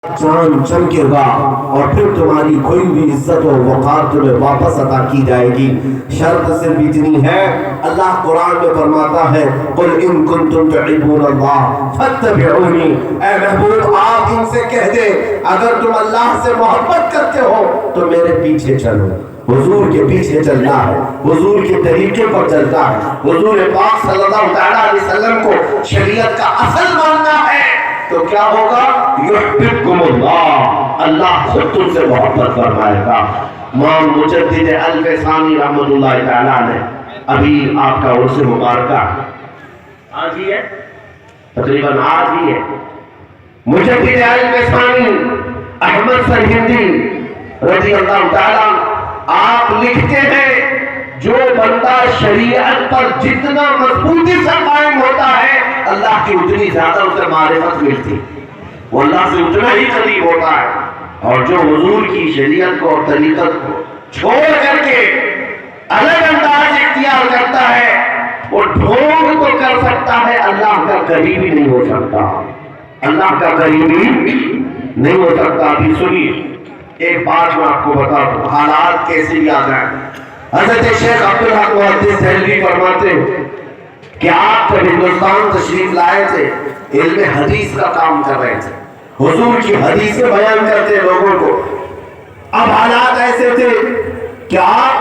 चांद चमकेगा और फिर तुम्हारी खोई हुई इज्जत और वक़ार तुम्हें वापस अता की जाएगी। शर्त सिर्फ इतनी है, अल्लाह कुरान में फरमाता है कुल इन कुंतुम तुहिब्बूनल्लाह फत्तबिऊनी। ऐ महबूब आप इनसे कह दे अगर तुम अल्लाह से मोहब्बत करते हो तो मेरे पीछे चलो। हुजूर के पीछे चलना है, हुजूर के तरीके पर चलना है, हुजूर पाक सल्लल्लाहु अलैहि वसल्लम को शरीयत का असल मानना है तो क्या होगा? युहिब्बुकुमुल्लाह, अल्लाह खुद तुमसे मोहब्बत फरमाएगा। इमाम मुजद्दिद अल-फ़सानी रहमतुल्लाह तआला ने अभी आपका उर्स मुबारका आज ही है, तकरीबन आज ही है। मुजद्दिद अल-फ़सानी अहमद सरहिंदी रज़ी अल्लाह तआला आप लिखते हैं जो बंदा शरीयत पर जितना मजबूती से कायम होता है अल्लाह की उतनी ज्यादा उसे मारिफत मिलती, वो अल्लाह से उतना ही करीब होता है। और जो हुजूर की शरीयत को और तरीकत को छोड़ करके अलग अंदाज इख्तियार करता है वो ढोंग तो कर सकता है, अल्लाह का करीब ही नहीं हो सकता, अल्लाह का करीब ही नहीं हो सकता। अभी सुनिए एक बात मैं आपको बता दूं, हालात कैसे याद है। हज़रत शेख अब्दुल हक मुहद्दिस देहलवी फरमाते कि आप जब हिंदुस्तान तशरीफ लाए थे इल्म हदीस का काम कर रहे थे, हुजूर की हदीसें बयान करते लोगों को। अब हालात ऐसे थे कि आप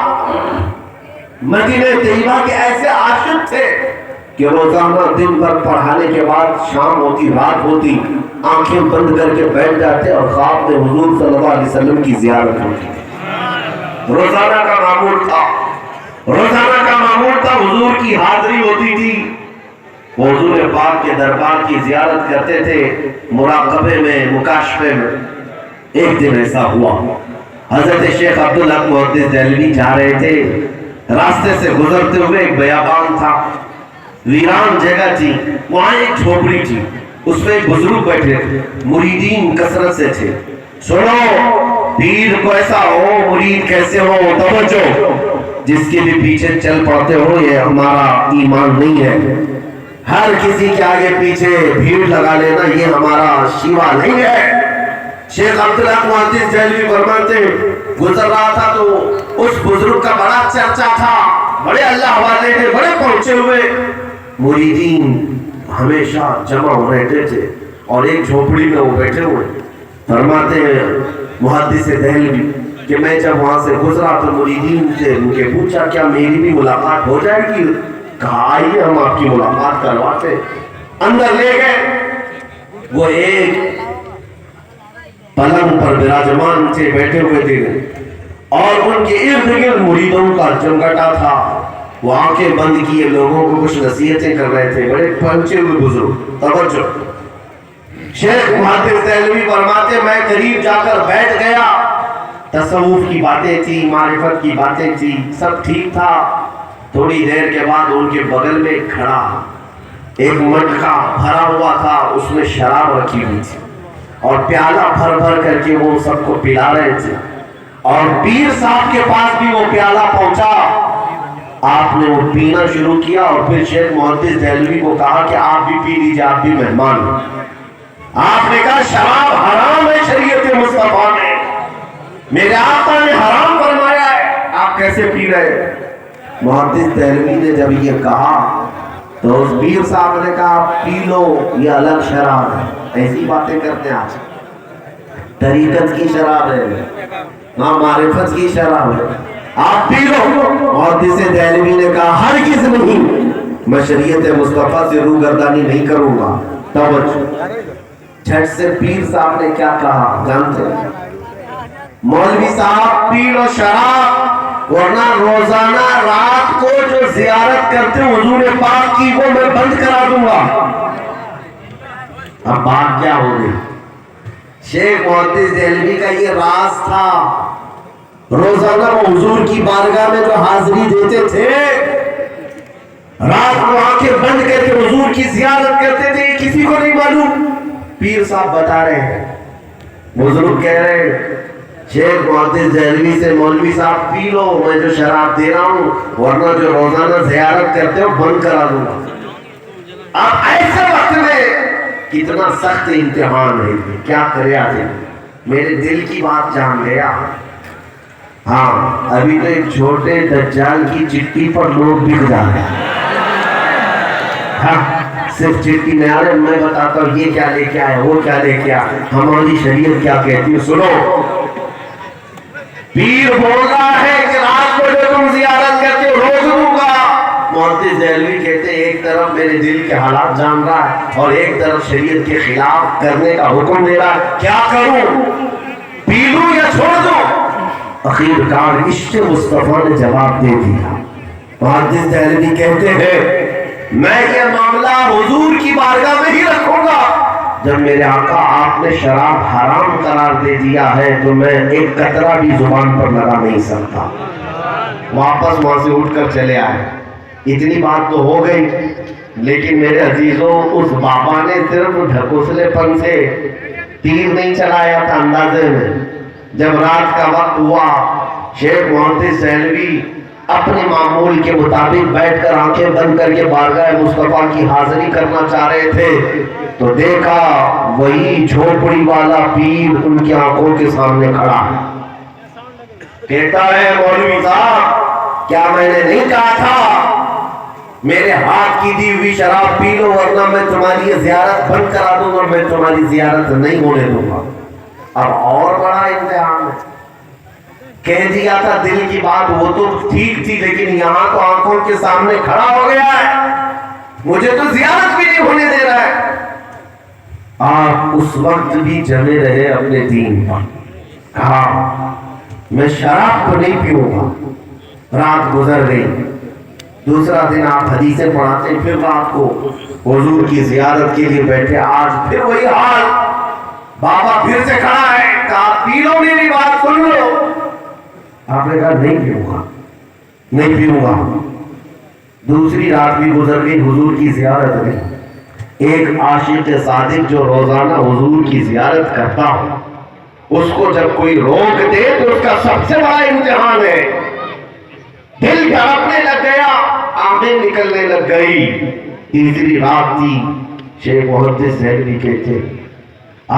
मदीने तैयबा के ऐसे आशिक थे कि रोजाना दिन भर पढ़ाने के बाद शाम होती रात होती आंखें बंद करके बैठ जाते और ख्वाब में हुजूर सल्लल्लाहु अलैहि वसल्लम की ज़ियारत होती थी। रोजाना का मामूल था, रोजाना का मामूल था, हुजूर की हाजिरी होती थी, हुजूर पाक के दरबार की ज़ियारत करते थे मुराक़बे में, मुकाशफे में। एक दिन ऐसा हुआ हज़रत शेख अब्दुल हक मुहद्दिस देहलवी जा रहे थे, रास्ते से गुजरते हुए एक बयाबान था, वीरान जगह थी, वहां एक झोपड़ी थी, उसमें एक बुजुर्ग बैठे थे, मुरीदीन कसरत से थे। सुनो पीर को ऐसा हो, मुरीद कैसे हो, तवज्जो, जिसके भी पीछे चल पड़ते हो ये हमारा ईमान नहीं है। हर किसी के आगे पीछे भीड़ लगा लेना ये हमारा शिवा नहीं है। शेख अब्दुल हक मुहद्दिस देहलवी फरमाते गुजर रहा था तो उस बुजुर्ग का बड़ा चर्चा था, बड़े अल्लाह वाले थे, बड़े पहुंचे हुए मुरीदीन हमेशा जमा हो रहते थे और एक झोपड़ी में वो बैठे हुए। फरमाते हैं मुहद्दिस देहलवी कि मैं जब वहां से गुजरा तो मुरीदीन से उनके पूछा क्या मेरी भी मुलाकात हो जाएगी? कहा आइए हम आपकी मुलाकात करवाते। अंदर ले गए, वो एक पलंग पर विराजमान थे, बैठे हुए थे और उनके इर्द गिर्द मुरीदों का जमघटा था। वो आंखें बंद किए लोगों को कुछ नसीहतें कर रहे थे, बड़े पहुंचे हुए बुजुर्ग। तवज्जो, शेख मुहद्दिस देहलवी फरमाते मैं करीब जाकर बैठ गया, तसव्वुफ की बातें थी, मारिफत की बातें थी, सब ठीक था। थोड़ी देर के बाद उनके बगल में खड़ा एक मटका भरा हुआ था, उसमें शराब रखी हुई थी और प्याला भर भर करके वो सबको पिला रहे थे और पीर साहब के पास भी वो प्याला पहुंचा। आपने वो पीना शुरू किया और फिर शेख मुहद्दिस देहलवी को कहा कि आप भी पी लीजिए, आप भी मेहमान हो। आपने कहा शराब हराम है शरीयत मुस्तफा में, मेरे आका ने हराम फरमाया है, आप कैसे पी रहे? मुहद्दिस देहलवी ने जब ये कहा तो उस पीर साहब ने कहा पी लो, ये अलग शराब है, ऐसी बातें करते हैं आज, तरीकत की शराब है, ना मारिफत की शराब है, आप पी लो। मुहद्दिस देहलवी ने कहा हरगिज़ नहीं, मैं शरीयत मुस्तफा से रूगर्दानी नहीं करूंगा। तवज्जो, झट से पीर साहब ने क्या कहा जानते हैं? मौलवी साहब पी लो शराब, वरना रोजाना रात को जो जियारत करते हुजूर पाक की वो मैं बंद करा दूंगा। अब बात क्या हो गई? शेख मुहद्दिस देहलवी का ये राज था, रोजाना वो हुजूर की बारगाह में जो हाजिरी देते थे, रात को आंखें बंद करके हुजूर की जियारत करते थे, किसी को नहीं मालूम। पीर साहब बता रहे हैं, बुजुर्ग कह रहे हैं शेख मुहद्दिस देहलवी से मौलवी साहब पी लो, मैं जो शराब दे रहा हूं, वरना जो रोजाना जियारत करते हो बंद करा दूंगा। अब ऐसे वक्त में کتنا سخت امتحان ہے، کیا کرے آدمی، میرے دل کی بات جان گیا۔ ہاں ابھی تو ایک چھوٹے دجال کی چٹھی پر لوگ بک جا رہے ہیں۔ ہاں صرف چٹھی میں آ رہے، میں بتاتا ہوں یہ کیا لے کے آیا، وہ کیا لے کے آیا، ہماری شریعت کیا کہتی ہے۔ سنو، پیر بول رہا ہے کہ رات کو جو تم زیارت کرتے ہو روز دوں گا۔ محدث دہلوی کہتے ہیں ایک طرف میرے دل کے حالات جان رہا ہے اور ایک طرف شریعت کے خلاف کرنے کا حکم دے رہا ہے، کیا کروں، پی لوں یا چھوڑ دوں؟ اخیر کار عشق مصطفیٰ نے جواب دے دیا۔ محدث دہلوی کہتے ہیں میں یہ معاملہ حضور کی بارگاہ میں ہی رکھوں گا، جب میرے آقا آپ نے شراب حرام قرار دے دیا ہے تو میں ایک قطرہ بھی زبان پر لگا نہیں سکتا۔ واپس وہاں سے اٹھ کر چلے آئے۔ اتنی بات تو ہو گئی، لیکن میرے عزیزوں اس بابا نے صرف ڈھکوسلے پن سے تیر نہیں چلایا تھا اندازے میں۔ جب رات کا وقت ہوا، شیخ محدث دہلوی اپنے معمول کے مطابق بیٹھ کر آنکھیں بند کر کے بارگاہ مصطفیٰ کی حاضری کرنا چاہ رہے تھے تو دیکھا وہی جھوپڑی والا پیر ان کی آنکھوں کے سامنے کھڑا ہے۔ کہتا ہے مولوی صاحب کیا میں نے نہیں کہا تھا میرے ہاتھ کی دی ہوئی شراب پی لو ورنہ میں تمہاری زیارت بند کرا دوں گا، میں تمہاری زیارت نہیں ہونے دوں گا۔ اب اور بڑا امتحان ہے، کہہ دیا تھا دل کی بات وہ تو ٹھیک تھی، لیکن یہاں تو آنکھوں کے سامنے کھڑا ہو گیا ہے، مجھے تو زیارت بھی نہیں ہونے دے رہا ہے۔ آپ اس وقت بھی جمے رہے اپنے دین پر، کہا میں شراب تو نہیں پیوں گا۔ رات گزر گئی، دوسرا دن آپ حدیثیں پڑھاتے، پھر رات کو حضور کی زیارت کے لیے بیٹھے، آج پھر وہی حال، بابا پھر سے کھڑا ہے، کہا پی لو میری بات سن لو۔ آپ نے کہا نہیں پیوں گا، نہیں پیوں گا۔ دوسری رات بھی گزر گئی، حضور کی زیارت نہیں۔ ایک عاشق صادق جو روزانہ حضور کی زیارت کرتا ہو، اس کو جب کوئی روک دے تو اس کا سب سے بڑا امتحان ہے۔ دل دھڑکنے لگ گیا، آنکھیں نکلنے لگ گئی۔ تیسری رات تھی، شیخ محدث دہلوی کہتے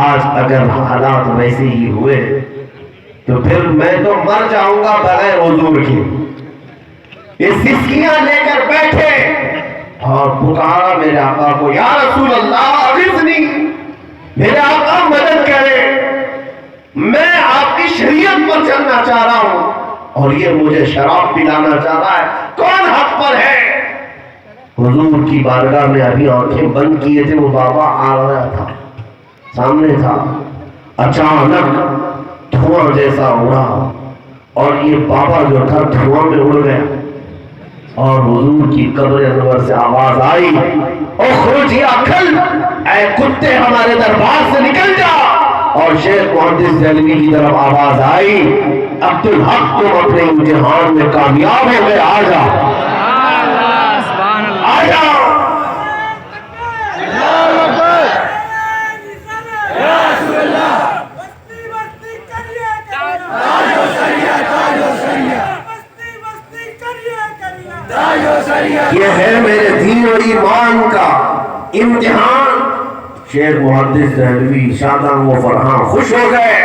آج اگر حالات ویسے ہی ہوئے تو پھر میں تو مر جاؤں گا بغیر حضور کے۔ یہ سسکیاں لے کر بیٹھے اور پکارا میرے آقا کو، یا رسول اللہ اغثنی، میرے آقا مدد کرے، میں آپ کی شریعت پر چلنا چاہ رہا ہوں اور یہ مجھے شراب پلانا چاہ رہا ہے، کون حق پر ہے؟ حضور کی بارگاہ میں ابھی آنکھیں بند کیے تھے، وہ بابا آ رہا تھا، سامنے تھا، اچانک دھواں جیسا اڑا اور یہ بابا جو تھا دھواں میں اڑ گیا اور حضور کی قبر انور سے آواز آئی، اخرج یا کلب، اے کتے ہمارے دربار سے نکل جا۔ اور شیخ محدث دہلوی کی طرف آواز آئی، عبدالحق تم اپنے امتحان میں کامیاب ہو گئے، آ جا آ جا۔ یہ ہے میرے دین و ایمان کا امتحان۔ شیخ محدث دہلوی شاداں و فرحاں خوش ہو گئے،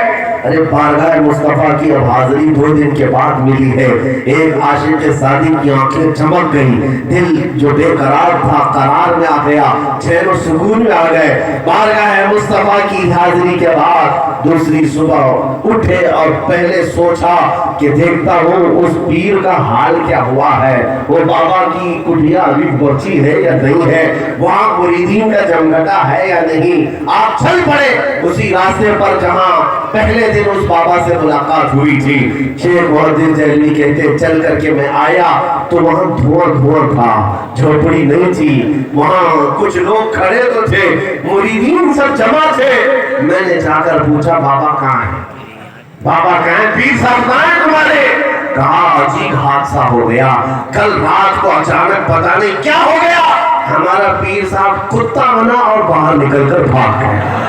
ارے بارگاہ مصطفیٰ کی اب حاضری 2 دن کے بعد ملی ہے۔ ایک عاشق صادق کی آنکھیں چمک گئی، دل جو بے قرار تھا قرار میں آ گیا، چین و سکون میں آ گئے۔ بارگاہ مصطفیٰ کی حاضری کے بعد دوسری صبح اٹھے اور پہلے سوچا کہ دیکھتا ہوں اس پیر کا حال کیا ہوا ہے، وہ بابا کی کٹھیا ابھی پہنچی ہے یا نہیں ہے، وہاں مریدین کا جمگٹا ہے یا نہیں۔ آپ چل پڑے اسی راستے پر جہاں پہلے دن اس بابا سے ملاقات ہوئی تھی۔ شیخ محدث دہلوی کہتے چل کر کے میں آیا تو وہاں دھواں دھواں تھا، جھوپڑی نہیں تھی، وہاں کچھ لوگ کھڑے تو تھے، مریدین سب جمع تھے۔ میں نے جا کر پوچھا بابا کہاں ہے، بابا کہاں ہے، پیر صاحب کہاں ہیں تمہارے؟ کہا عجیب حادثہ ہو گیا، کل رات کو اچانک پتہ نہیں کیا ہو گیا، ہمارا پیر صاحب کتا بنا اور باہر نکل کر بھاگ گیا۔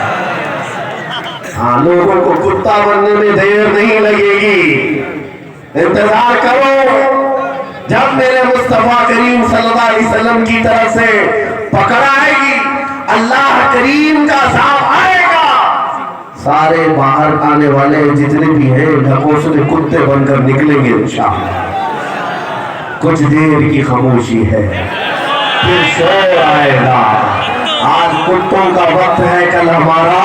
ہاں لوگوں کو کتا بننے میں دیر نہیں لگے گی، انتظار کرو، جب میرے مصطفیٰ کریم صلی اللہ علیہ وسلم کی طرف سے پکڑ آئے گی اللہ کریم کا عذاب آئے گا. سارے باہر آنے والے جتنے بھی ہیں ڈھکوسلے کتے بن کر نکلیں گے انشاءاللہ. کچھ دیر کی خاموشی ہے پھر شور آئے گا. آج کتوں کا وقت ہے، کل ہمارا